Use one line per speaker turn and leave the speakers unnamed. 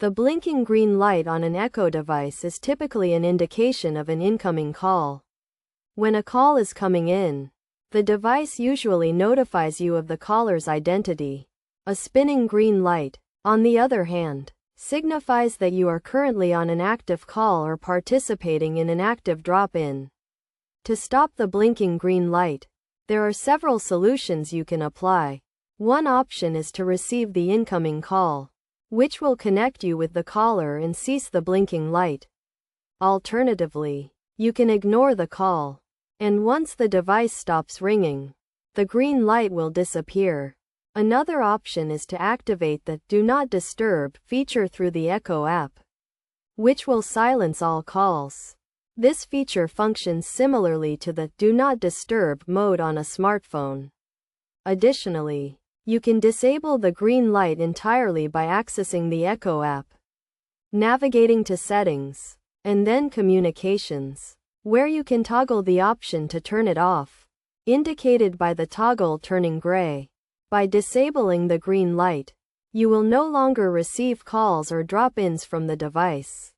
The blinking green light on an Echo device is typically an indication of an incoming call. When a call is coming in, the device usually notifies you of the caller's identity. A spinning green light, on the other hand, signifies that you are currently on an active call or participating in an active drop-in. To stop the blinking green light, there are several solutions you can apply. One option is to receive the incoming call, which will connect you with the caller and cease the blinking light. Alternatively, you can ignore the call, and once the device stops ringing, the green light will disappear. Another option is to activate the Do Not Disturb feature through the Echo app, which will silence all calls. This feature functions similarly to the Do Not Disturb mode on a smartphone. Additionally, you can disable the green light entirely by accessing the Echo app, navigating to Settings, and then Communications, where you can toggle the option to turn it off, indicated by the toggle turning gray. By disabling the green light, you will no longer receive calls or drop-ins from the device.